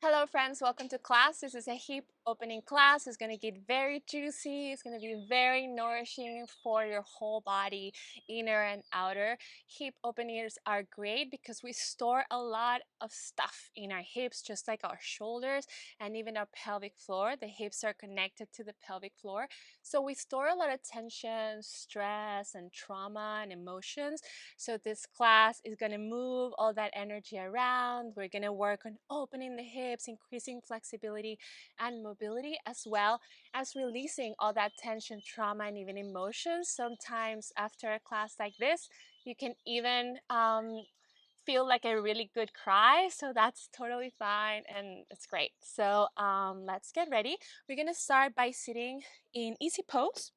Hello friends, welcome to class. This is a hip opening class. It's going to get very juicy. It's going to be very nourishing for your whole body, inner and outer. Hip openers are great because we store a lot of stuff in our hips, just like our shoulders and even our pelvic floor. The hips are connected to the pelvic floor. So we store a lot of tension, stress, and trauma and emotions. So this class is going to move all that energy around. We're going to work on opening the hips, increasing flexibility and mobility, as well as releasing all that tension, trauma, and even emotions. Sometimes after a class like this, you can even feel like a really good cry, so that's totally fine and it's great. So let's get ready. We're going to start by sitting in easy pose.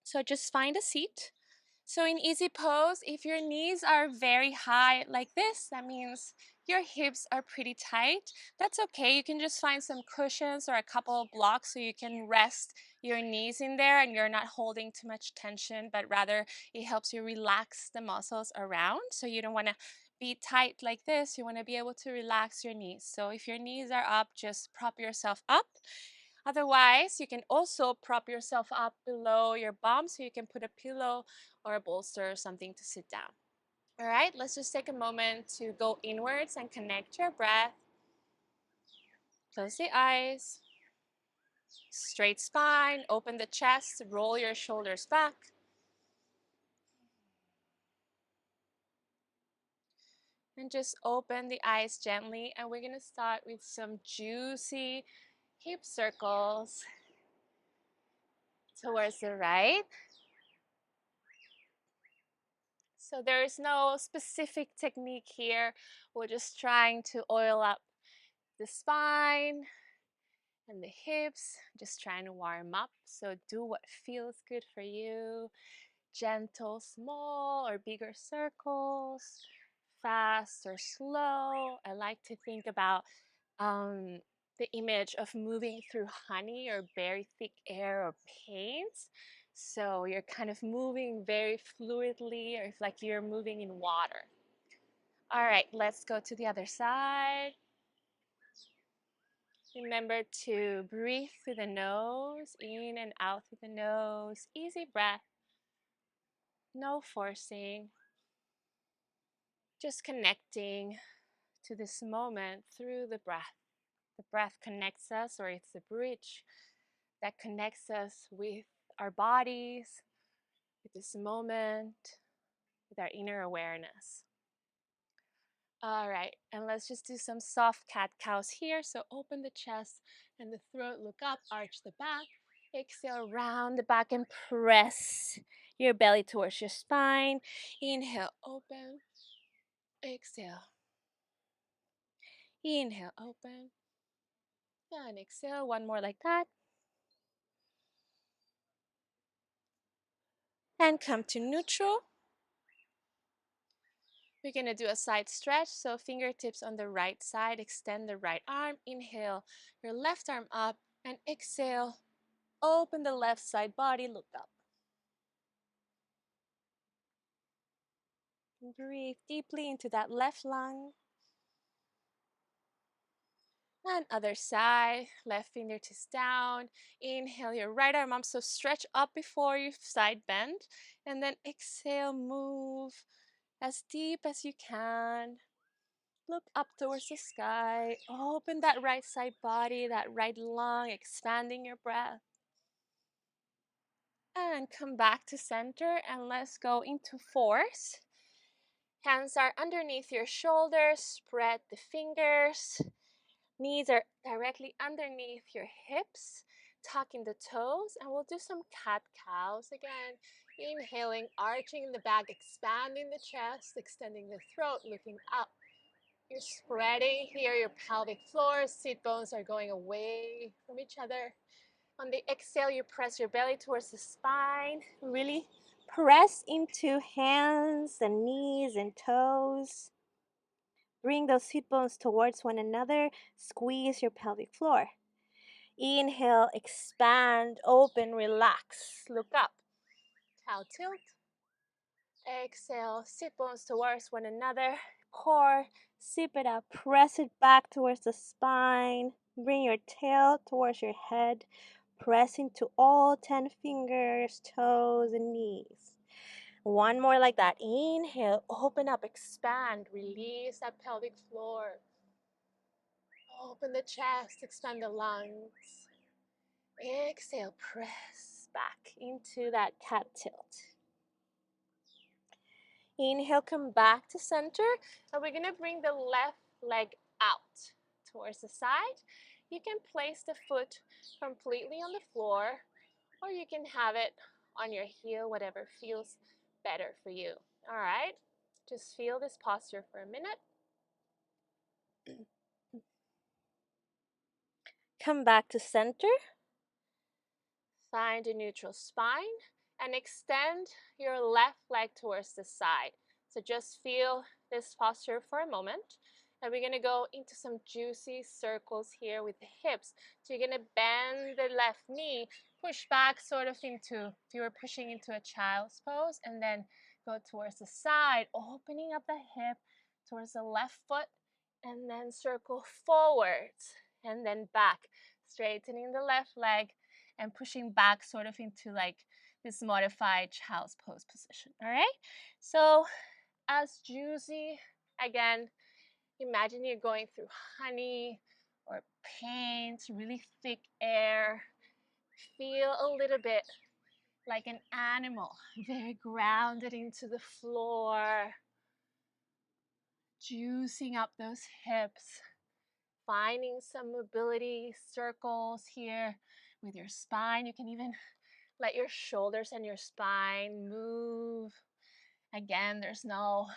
So just find a seat. So in easy pose, if your knees are very high like this, that means your hips are pretty tight. That's okay. You can just find some cushions or a couple of blocks so you can rest your knees in there and you're not holding too much tension, but rather it helps you relax the muscles around. So you don't want to be tight like this. You want to be able to relax your knees. So if your knees are up, just prop yourself up. Otherwise, you can also prop yourself up below your bum so you can put a pillow or a bolster or something to sit down. All right, let's just take a moment to go inwards and connect your breath. Close the eyes. Straight spine, open the chest, roll your shoulders back. And just open the eyes gently. And we're going to start with some juicy hip circles towards the right. So there is no specific technique here. We're just trying to oil up the spine and the hips, just trying to warm up. So do what feels good for you. Gentle, small or bigger circles, fast or slow. I like to think about the image of moving through honey or very thick air or paint. So you're kind of moving very fluidly, or if like you're moving in water. All right, let's go to the other side. Remember to breathe through the nose, in and out through the nose. Easy breath, no forcing. Just connecting to this moment through the breath. The breath connects us, or it's the bridge that connects us with our bodies, with this moment, with our inner awareness. All right, and let's just do some soft cat-cows here. So open the chest and the throat, look up, arch the back. Exhale, round the back and press your belly towards your spine. Inhale, open. Exhale. Inhale, open. And exhale, one more like that. And come to neutral. We're going to do a side stretch. So fingertips on the right side, extend the right arm. Inhale, your left arm up. And exhale, open the left side body, look up. Breathe deeply into that left lung. And other side, left fingertips down. Inhale your right arm up, so stretch up before you side bend. And then exhale, move as deep as you can. Look up towards the sky. Open that right side body, that right lung, expanding your breath. And come back to center and let's go into fours. Hands are underneath your shoulders, spread the fingers. Knees are directly underneath your hips, tucking the toes, and we'll do some cat-cows again. Inhaling, arching the back, expanding the chest, extending the throat, looking up. You're spreading here your pelvic floor, sit bones are going away from each other. On the exhale, you press your belly towards the spine. Really press into hands and knees and toes. Bring those sit bones towards one another. Squeeze your pelvic floor. Inhale, expand, open, relax. Look up. Cow tilt. Exhale, sit bones towards one another. Core Zip it up, press it back towards the spine. Bring your tail towards your head. Press into all 10 fingers, toes, and knees. One more like that. Inhale, open up, expand, release that pelvic floor. Open the chest, expand the lungs. Exhale, press back into that cat tilt. Inhale, come back to center, and we're gonna bring the left leg out towards the side. You can place the foot completely on the floor, or you can have it on your heel, whatever feels better for you. All right, just feel this posture for a minute. Come back to center. Find a neutral spine and extend your left leg towards the side. So just feel this posture for a moment. And we're gonna go into some juicy circles here with the hips. So you're gonna bend the left knee, push back sort of into, if you were pushing into a child's pose, and then go towards the side, opening up the hip towards the left foot, and then circle forwards, and then back, straightening the left leg, and pushing back sort of into like this modified child's pose position. All right, so as juicy, again, imagine you're going through honey or paint, really thick air. Feel a little bit like an animal, very grounded into the floor, juicing up those hips, finding some mobility circles here with your spine. You can even let your shoulders and your spine move. Again, there's no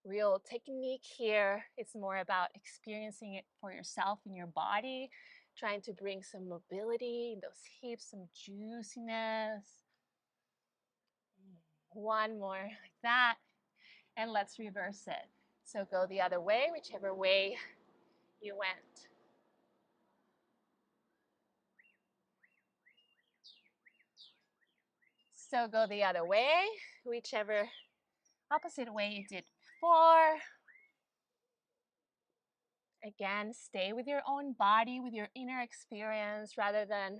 real technique here. It's more about experiencing it for yourself in your body, trying to bring some mobility in those hips, some juiciness. One more like that, and let's reverse it. So go the other way, whichever way you went. So go the other way, whichever opposite way you did before. Again, stay with your own body, with your inner experience, rather than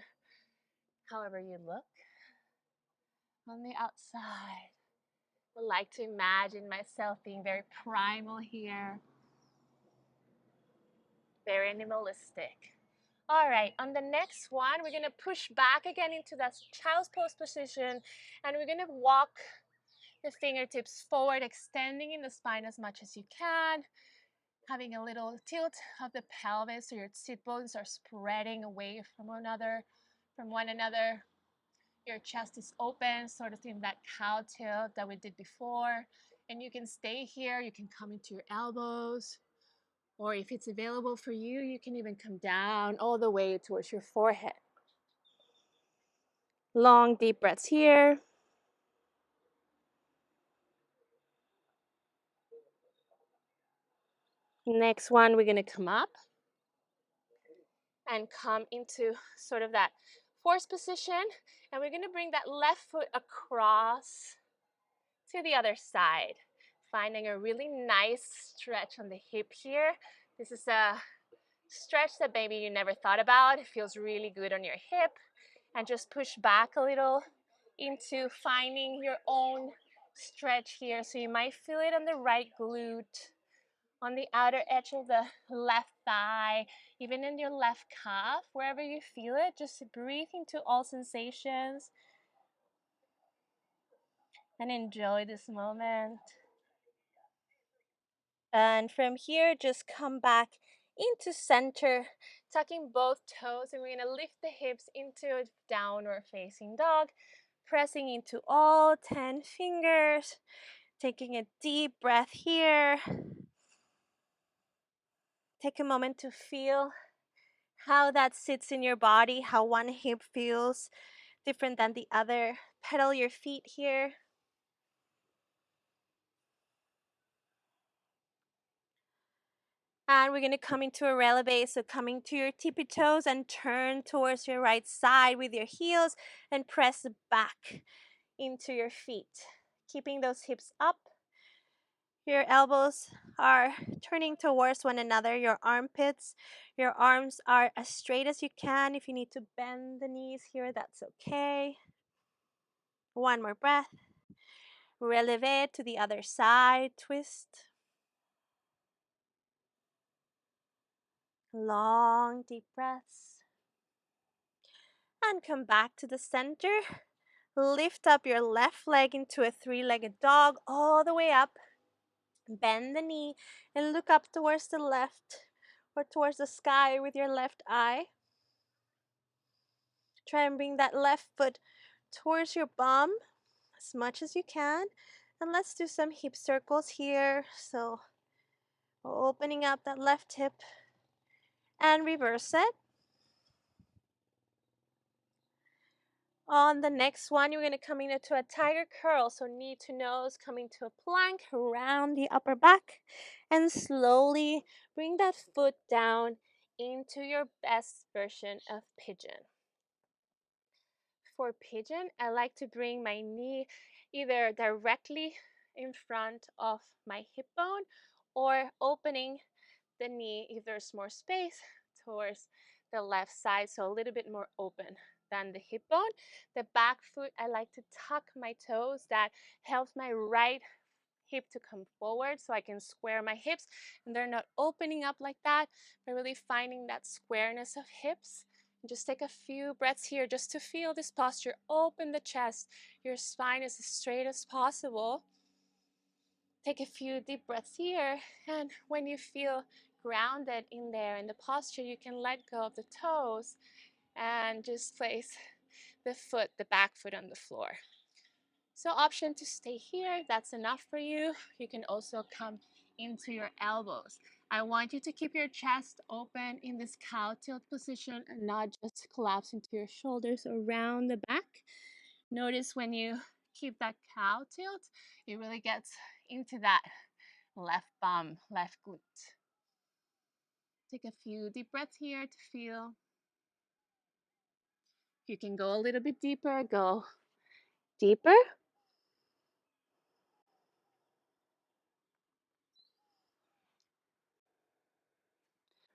however you look on the outside. I like to imagine myself being very primal here, very animalistic. All right, on the next one, we're gonna push back again into that child's pose position, and we're gonna walk the fingertips forward, extending in the spine as much as you can, having a little tilt of the pelvis, so your sit bones are spreading away from one another. Your chest is open, sort of in that cow tilt that we did before. And you can stay here, you can come into your elbows, or if it's available for you, you can even come down all the way towards your forehead. Long, deep breaths here. Next one, we're gonna come up and come into sort of that horse position. And we're gonna bring that left foot across to the other side, finding a really nice stretch on the hip here. This is a stretch that maybe you never thought about. It feels really good on your hip. And just push back a little into finding your own stretch here. So you might feel it on the right glute, on the outer edge of the left thigh, even in your left calf, wherever you feel it. Just breathe into all sensations and enjoy this moment. And from here, just come back into center, tucking both toes, and we're gonna lift the hips into a downward facing dog, pressing into all 10 fingers, taking a deep breath here. Take a moment to feel how that sits in your body, how one hip feels different than the other. Pedal your feet here. And we're going to come into a releve, so coming to your tippy toes and turn towards your right side with your heels and press back into your feet. Keeping those hips up, Your elbows are turning towards one another, your armpits. Your arms are as straight as you can. If you need to bend the knees here, that's okay. One more breath. Releve to the other side, twist. Long, deep breaths. And come back to the center. Lift up your left leg into a three-legged dog all the way up. Bend the knee and look up towards the left or towards the sky with your left eye. Try and bring that left foot towards your bum as much as you can. And let's do some hip circles here. So opening up that left hip and reverse it. On the next one, you're going to come into a tiger curl. So knee to nose, coming to a plank around the upper back. And slowly bring that foot down into your best version of pigeon. For pigeon, I like to bring my knee either directly in front of my hip bone or opening the knee if there's more space towards the left side, so a little bit more open than the hip bone. The back foot, I like to tuck my toes. That helps my right hip to come forward so I can square my hips and they're not opening up like that, but really finding that squareness of hips. And just take a few breaths here just to feel this posture. Open the chest. Your spine is as straight as possible. Take a few deep breaths here, and when you feel grounded in there in the posture, you can let go of the toes and just place the back foot on the floor. So option to stay here, that's enough for you. You can also come into your elbows. I want you to keep your chest open in this cow tilt position and not just collapse into your shoulders around the back. Notice when you keep that cow tilt, it really gets into that left bum, left glute. Take a few deep breaths here to feel. You can go a little bit deeper, go deeper.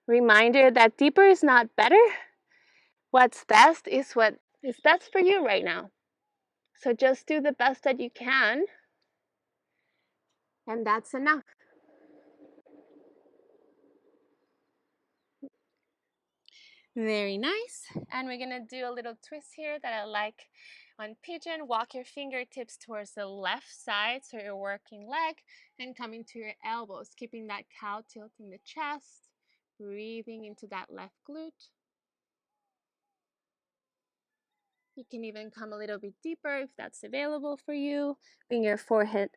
Reminder that deeper is not better. What's best is what is best for you right now. So just do the best that you can, and that's enough. Very nice. And we're gonna do a little twist here that I like on pigeon. Walk your fingertips towards the left side so you're working leg and coming to your elbows, keeping that cow tilt in the chest, breathing into that left glute. You can even come a little bit deeper if that's available for you. Bring your forehead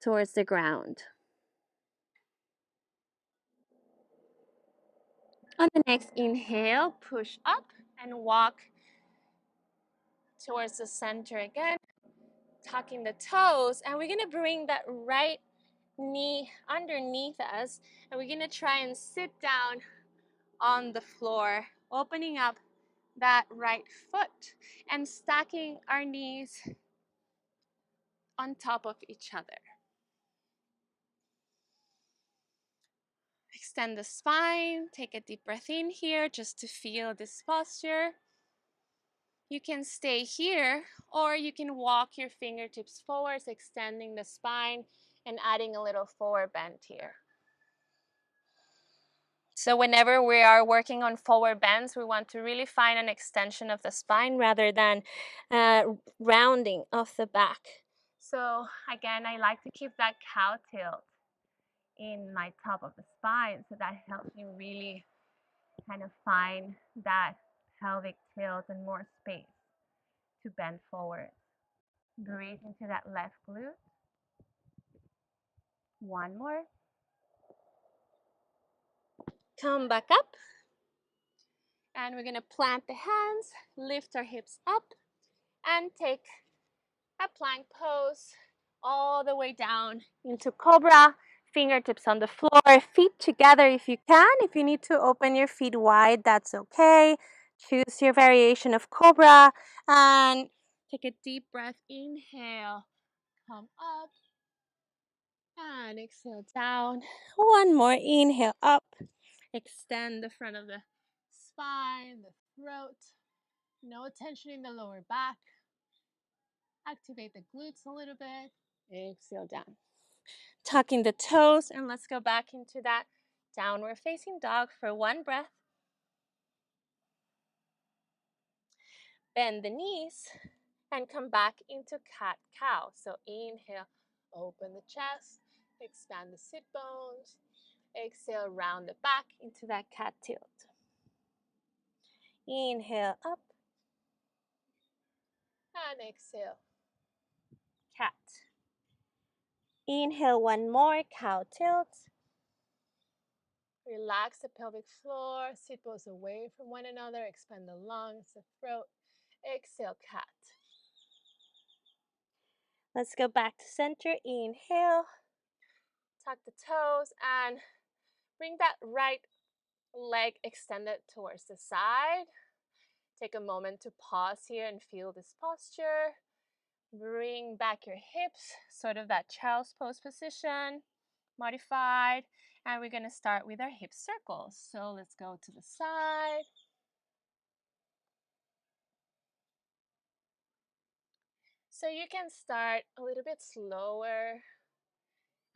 towards the ground. On the next inhale, push up and walk towards the center again, tucking the toes. And we're gonna bring that right knee underneath us, and we're gonna try and sit down on the floor, opening up that right foot and stacking our knees on top of each other. Extend the spine, take a deep breath in here just to feel this posture. You can stay here, or you can walk your fingertips forwards, extending the spine and adding a little forward bend here. So whenever we are working on forward bends, we want to really find an extension of the spine rather than rounding of the back. So again, I like to keep that cow tilt in my top of the spine, so that helps me really kind of find that pelvic tilt and more space to bend forward. Breathe into that left glute. One more. Come back up. And we're gonna plant the hands, lift our hips up, and take a plank pose all the way down into cobra. Fingertips on the floor, feet together if you can. If you need to open your feet wide, that's okay. Choose your variation of cobra and take a deep breath. Inhale, come up And exhale down. One more inhale up. Extend the front of the spine, the throat. No tension in the lower back. Activate the glutes a little bit. Exhale down. Tucking the toes, and let's go back into that downward facing dog for one breath. Bend the knees and come back into cat-cow. So inhale, open the chest, expand the sit bones. Exhale, round the back into that cat tilt. Inhale up. And exhale. Cat. Inhale one more, cow tilt. Relax the pelvic floor, sit bones away from one another, expand the lungs, the throat. Exhale, cat. Let's go back to center. Inhale. Tuck the toes and bring that right leg extended towards the side. Take a moment to pause here and feel this posture. Bring back your hips, sort of that child's pose position, modified. And we're going to start with our hip circles. So let's go to the side. So you can start a little bit slower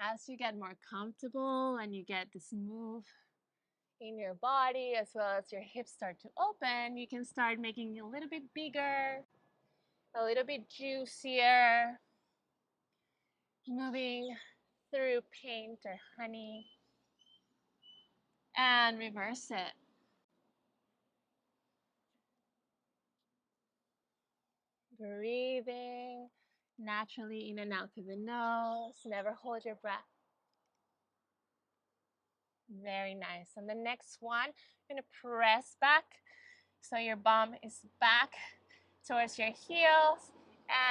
as you get more comfortable and you get this move in your body as well as your hips start to open. You can start making it a little bit bigger, a little bit juicier, moving through paint or honey, and reverse it. Breathing naturally in and out through the nose. Never hold your breath. Very nice. On the next one, you're going to press back so your bum is back towards your heels.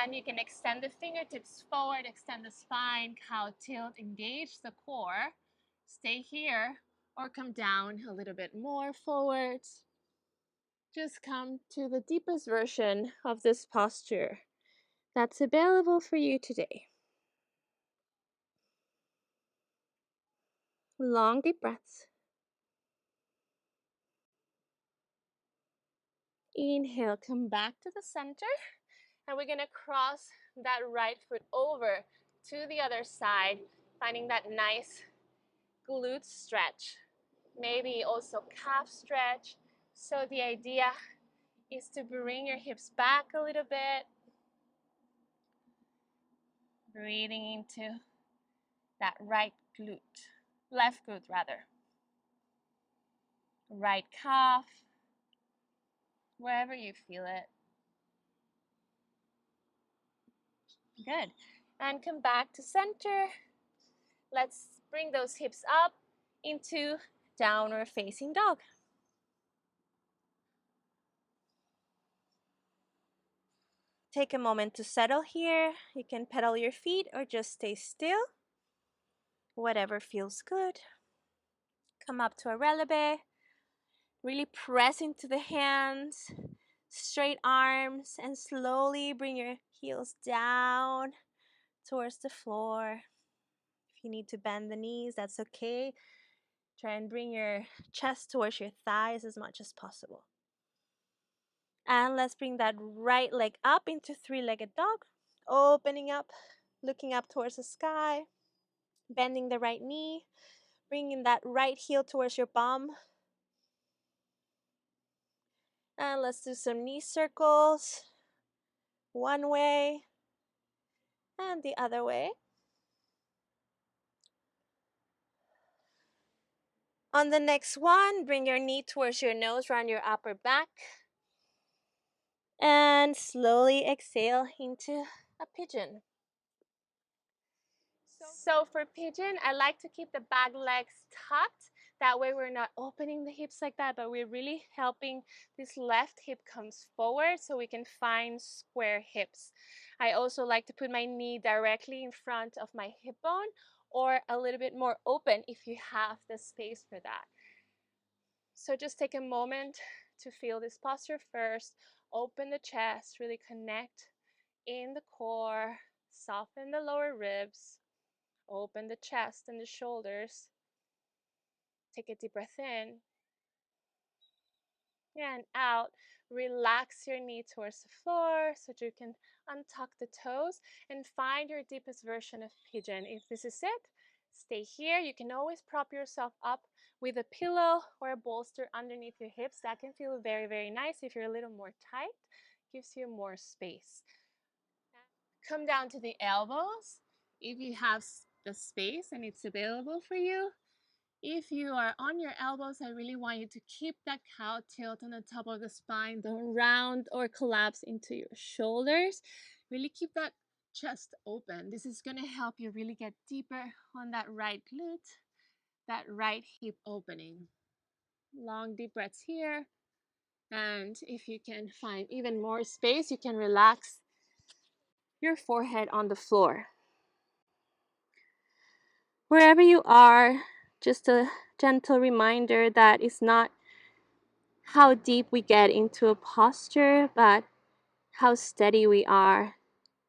And you can extend the fingertips forward, extend the spine, cow tilt, engage the core. Stay here or come down a little bit more forward. Just come to the deepest version of this posture that's available for you today. Long deep breaths. Inhale, come back to the center. And we're going to cross that right foot over to the other side, finding that nice glute stretch. Maybe also calf stretch. So the idea is to bring your hips back a little bit. Breathing into that right glute, left glute rather. Right calf, wherever you feel it. Good. And come back to center. Let's bring those hips up into downward facing dog. Take a moment to settle here. You can pedal your feet or just stay still. Whatever feels good. Come up to a releve. Really press into the hands, straight arms, and slowly bring your heels down towards the floor. If you need to bend the knees, that's okay. Try and bring your chest towards your thighs as much as possible. And let's bring that right leg up into three-legged dog. Opening up, looking up towards the sky. Bending the right knee. Bringing that right heel towards your bum. And let's do some knee circles. One way and the other way. On the next one, bring your knee towards your nose, round your upper back. And slowly exhale into a pigeon. So for pigeon, I like to keep the back legs tucked. That way we're not opening the hips like that, but we're really helping this left hip comes forward so we can find square hips. I also like to put my knee directly in front of my hip bone or a little bit more open if you have the space for that. So just take a moment to feel this posture first. Open the chest, really connect in the core, soften the lower ribs. Open the chest and the shoulders. Take a deep breath in and out. Relax your knee towards the floor so that you can untuck the toes and find your deepest version of pigeon. If this is it, stay here. You can always prop yourself up with a pillow or a bolster underneath your hips. That can feel very, very nice. If you're a little more tight, gives you more space. Come down to the elbows if you have the space and it's available for you. If you are on your elbows, I really want you to keep that cow tilt on the top of the spine. Don't round or collapse into your shoulders. Really keep that chest open. This is going to help you really get deeper on that right glute, that right hip opening. Long deep breaths here. And if you can find even more space, you can relax your forehead on the floor. Wherever you are, just a gentle reminder that it's not how deep we get into a posture, but how steady we are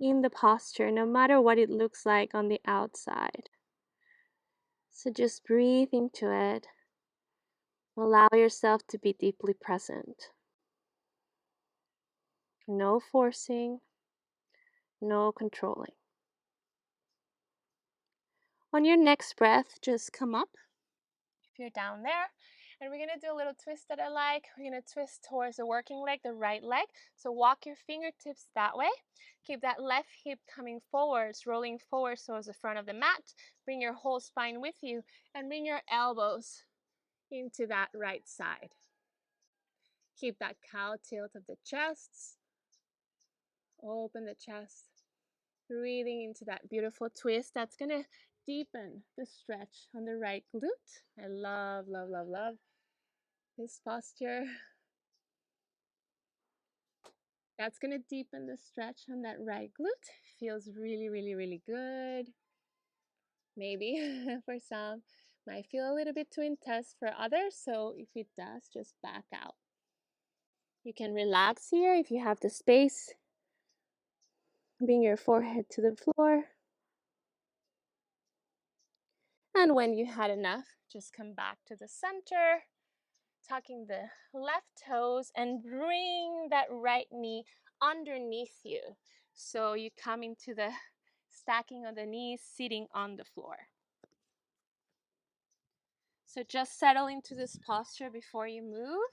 in the posture, no matter what it looks like on the outside. So just breathe into it. Allow yourself to be deeply present. No forcing, no controlling. On your next breath, just come up if you're down there. And we're going to do a little twist that I like. We're going to twist towards the working leg, the right leg. So walk your fingertips that way. Keep that left hip coming forwards, rolling forwards towards the front of the mat. Bring your whole spine with you and bring your elbows into that right side. Keep that cow tilt of the chest. Open the chest. Breathing into that beautiful twist. That's going to deepen the stretch on the right glute. I love, love, love, love this posture. That's going to deepen the stretch on that right glute. Feels really, really, really good. Maybe for some, might feel a little bit too intense for others. So if it does, just back out. You can relax here if you have the space. Bring your forehead to the floor. And when you had enough, just come back to the center, tucking the left toes and bring that right knee underneath you. So you come into the stacking of the knees, sitting on the floor. So just settle into this posture before you move.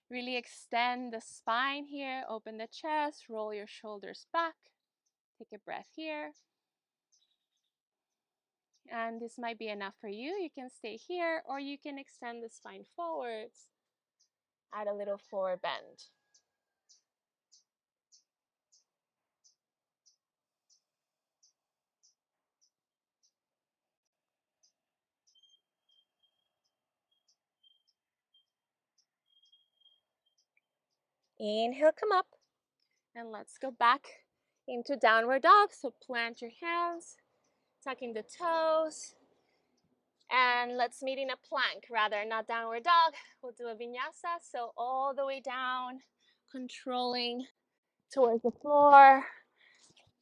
Really extend the spine here, open the chest, roll your shoulders back. Take a breath here. And this might be enough for you. You can stay here or you can extend the spine forwards. Add a little forward bend. Inhale, come up. And let's go back into downward dog. So plant your hands, tucking the toes. And let's meet in a plank, rather, not downward dog. We'll do a vinyasa. So all the way down, controlling towards the floor.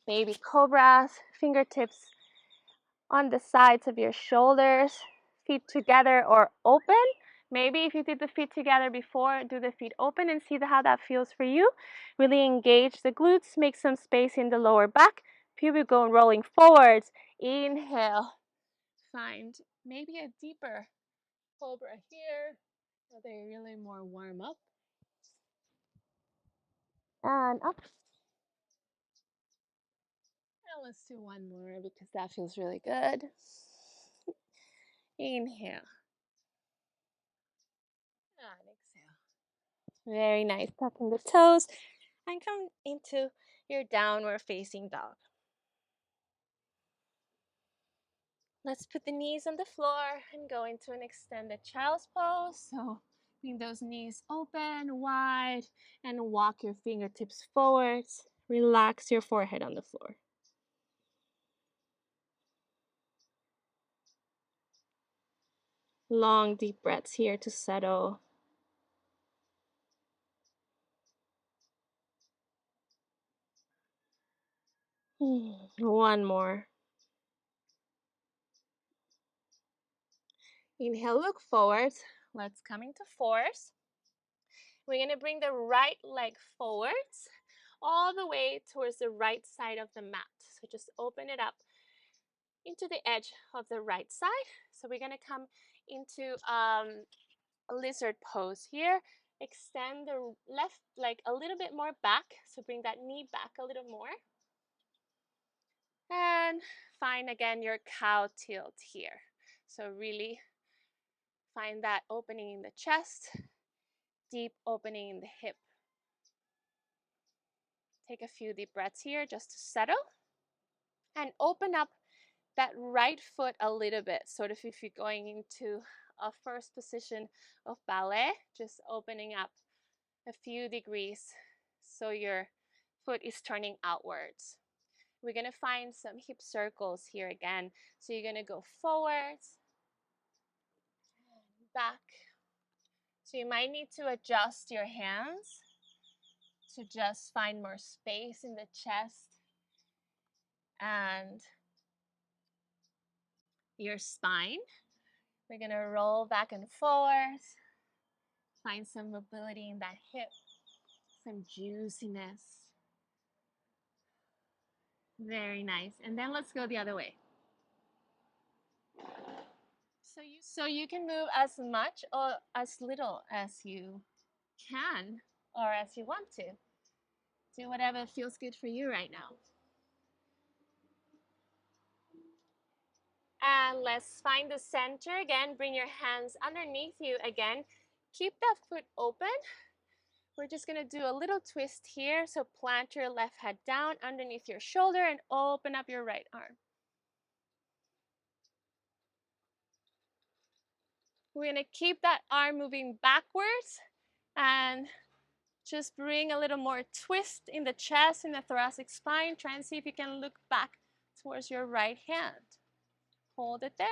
Baby cobras, fingertips on the sides of your shoulders, feet together or open. Maybe if you did the feet together before, do the feet open and see how that feels for you. Really engage the glutes, make some space in the lower back. Pubic bone rolling forwards. Inhale. Find maybe a deeper cobra here, so they really more warm up. And up. And let's do one more because that feels really good. Inhale. And exhale. Very nice. Tucking the toes and come into your downward facing dog. Let's put the knees on the floor and go into an extended child's pose. So bring those knees open, wide, and walk your fingertips forwards. Relax your forehead on the floor. Long, deep breaths here to settle. One more. Inhale, look forwards. Let's come into fours. We're going to bring the right leg forwards all the way towards the right side of the mat. So just open it up into the edge of the right side. So we're going to come into a lizard pose here. Extend the left leg a little bit more back. So bring that knee back a little more. And find again your cow tilt here. So really find that opening in the chest, deep opening in the hip. Take a few deep breaths here just to settle. And open up that right foot a little bit, sort of if you're going into a first position of ballet, just opening up a few degrees so your foot is turning outwards. We're going to find some hip circles here again. So you're going to go forwards, back. So you might need to adjust your hands to just find more space in the chest and your spine. We're going to roll back and forth. Find some mobility in that hip, some juiciness. Very nice. And then let's go the other way. So you can move as much or as little as you can or as you want to. Do whatever feels good for you right now. And let's find the center again. Bring your hands underneath you again. Keep that foot open. We're just going to do a little twist here. So plant your left head down underneath your shoulder and open up your right arm. We're going to keep that arm moving backwards and just bring a little more twist in the chest, in the thoracic spine. Try and see if you can look back towards your right hand. Hold it there.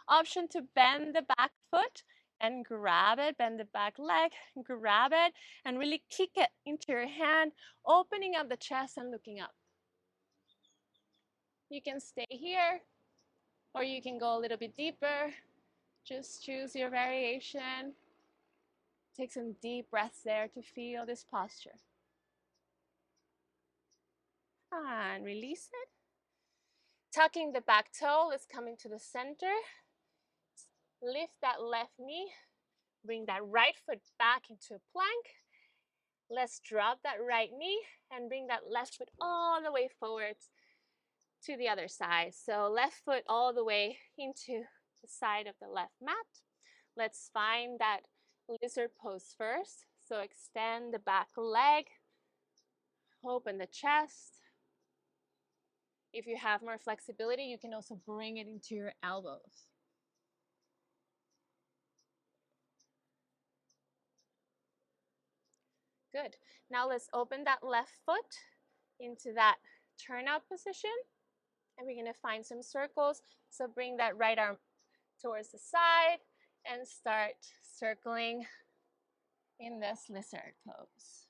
Option to bend the back foot and grab it, bend the back leg, grab it, and really kick it into your hand, opening up the chest and looking up. You can stay here, or you can go a little bit deeper. Just choose your variation. Take some deep breaths there to feel this posture. And release it. Tucking the back toe, let's come into the center. Lift that left knee. Bring that right foot back into a plank. Let's drop that right knee and bring that left foot all the way forwards to the other side. So left foot all the way into the side of the left mat. Let's find that lizard pose first. So extend the back leg, open the chest. If you have more flexibility, you can also bring it into your elbows. Good. Now let's open that left foot into that turnout position. And we're going to find some circles. So bring that right arm towards the side and start circling in this lizard pose.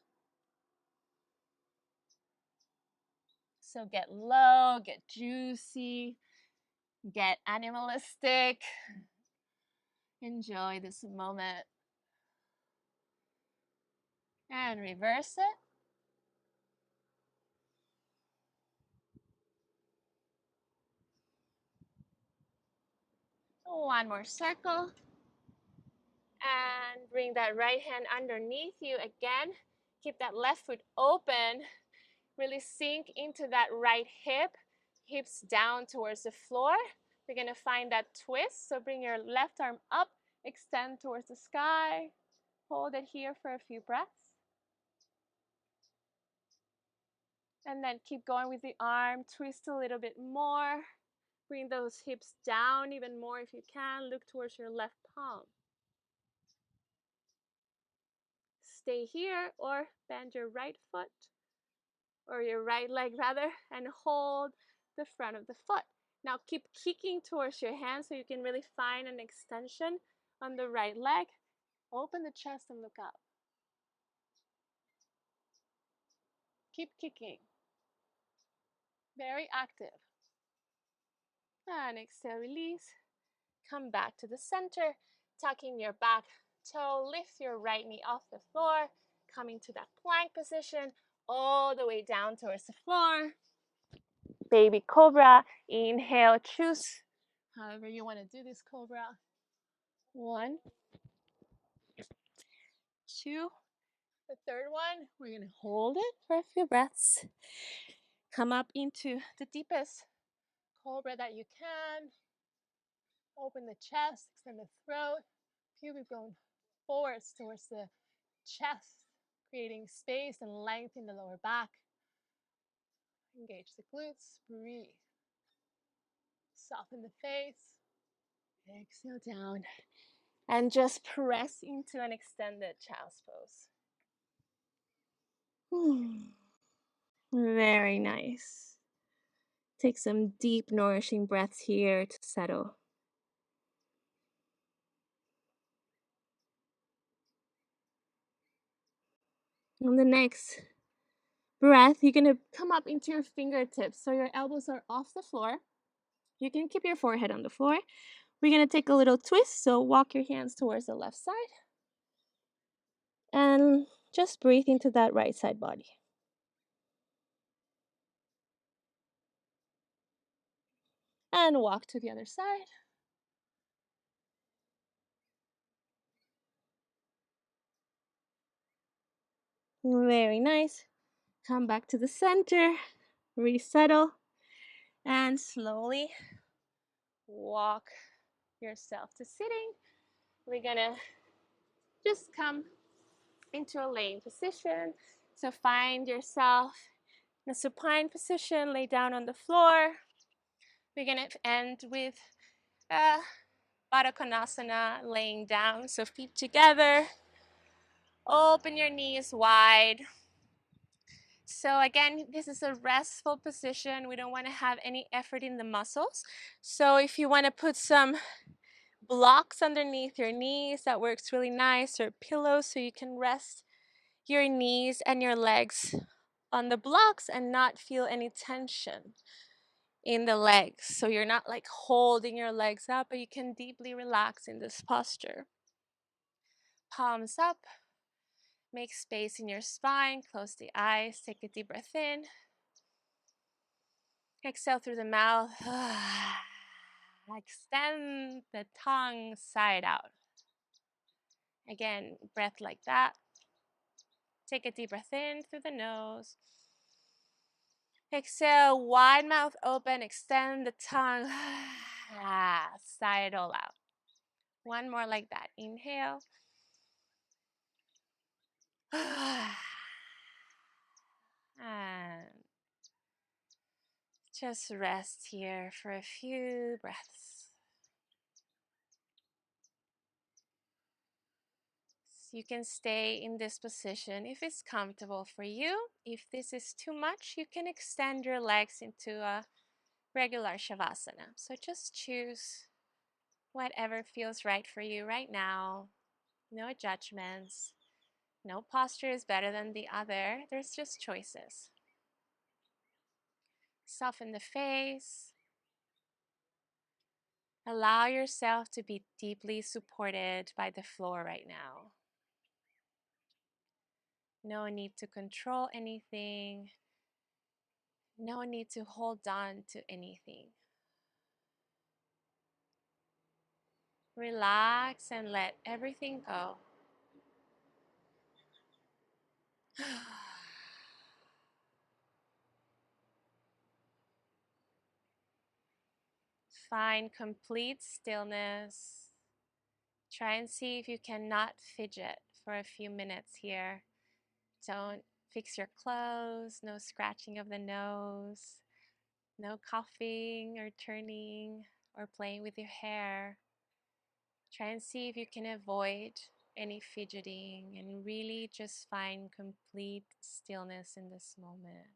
So get low, get juicy, get animalistic. Enjoy this moment. And reverse it. One more circle. And bring that right hand underneath you again. Keep that left foot open. Really sink into that right hip. Hips down towards the floor. We're going to find that twist. So bring your left arm up. Extend towards the sky. Hold it here for a few breaths. And then keep going with the arm. Twist a little bit more. Bring those hips down even more if you can. Look towards your left palm. Stay here or bend your right foot or your right leg rather and hold the front of the foot. Now keep kicking towards your hand so you can really find an extension on the right leg. Open the chest and look up. Keep kicking. Very active. And exhale, release. Come back to the center, tucking your back toe, lift your right knee off the floor, coming to that plank position, all the way down towards the floor. Baby cobra, inhale, choose however you want to do this cobra. 1, 2, the third one, we're going to hold it for a few breaths. Come up into the deepest cobra that you can. Open the chest, extend the throat, pubic bone forwards towards the chest, creating space and length in the lower back. Engage the glutes, breathe. Soften the face. Exhale down. And just press into an extended child's pose. Very nice. Take some deep, nourishing breaths here to settle. On the next breath, you're going to come up into your fingertips so your elbows are off the floor. You can keep your forehead on the floor. We're going to take a little twist, so walk your hands towards the left side. And just breathe into that right side body. And walk to the other side. Very nice. Come back to the center, resettle, and slowly walk yourself to sitting. We're gonna just come into a laying position. So find yourself in a supine position, lay down on the floor. We're gonna end with Baddha Konasana, laying down, so feet together. Open your knees wide. So again, this is a restful position. We don't want to have any effort in the muscles. So if you want to put some blocks underneath your knees, that works really nice, or pillows so you can rest your knees and your legs on the blocks and not feel any tension in the legs. So you're not like holding your legs up, but you can deeply relax in this posture. Palms up. Make space in your spine, close the eyes, take a deep breath in. Exhale through the mouth. Extend the tongue side out. Again, breath like that. Take a deep breath in through the nose. Exhale, wide mouth open, extend the tongue. Sigh it all out. One more like that. Inhale. And just rest here for a few breaths. You can stay in this position if it's comfortable for you. If this is too much, you can extend your legs into a regular shavasana. So just choose whatever feels right for you right now. No judgments. No posture is better than the other. There's just choices. Soften the face. Allow yourself to be deeply supported by the floor right now. No need to control anything. No need to hold on to anything. Relax and let everything go. Find complete stillness. Try and see if you cannot fidget for a few minutes here. Don't fix your clothes, no scratching of the nose, no coughing or turning or playing with your hair. Try and see if you can avoid any fidgeting and really just find complete stillness in this moment.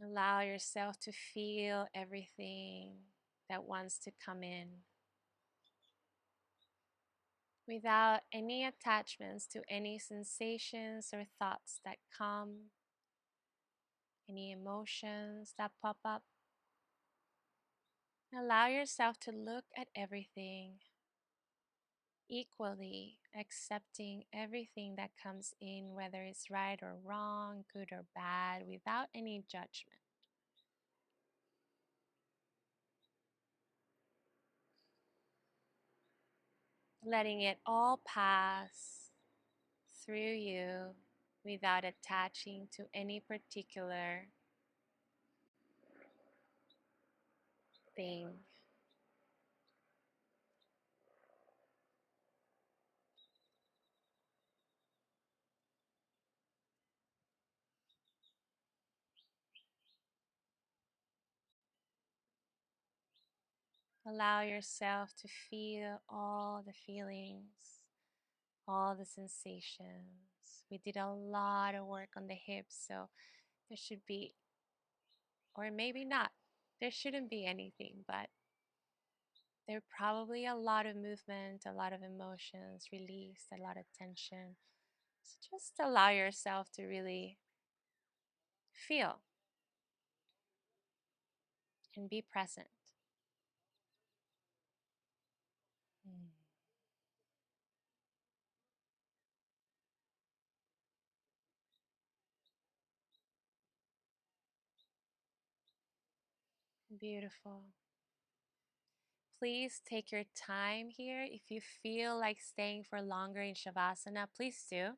Allow yourself to feel everything that wants to come in without any attachments to any sensations or thoughts that come any emotions that pop up. Allow yourself to look at everything equally, accepting everything that comes in, whether it's right or wrong, good or bad, without any judgment. Letting it all pass through you without attaching to any particular thing. Allow yourself to feel all the feelings, all the sensations. We did a lot of work on the hips, so there should be, or maybe not, there shouldn't be anything, but there are probably a lot of movement, a lot of emotions released, a lot of tension. So just allow yourself to really feel and be present. Mm. Beautiful. Please take your time here. If you feel like staying for longer in Shavasana, please do.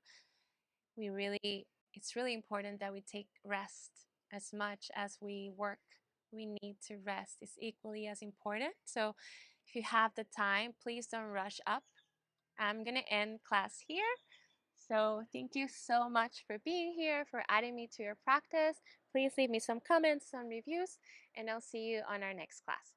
It's really important that we take rest as much as we work. We need to rest. It's equally as important. So if you have the time, please don't rush up. I'm going to end class here. So thank you so much for being here, for adding me to your practice. Please leave me some comments, some reviews, and I'll see you on our next class.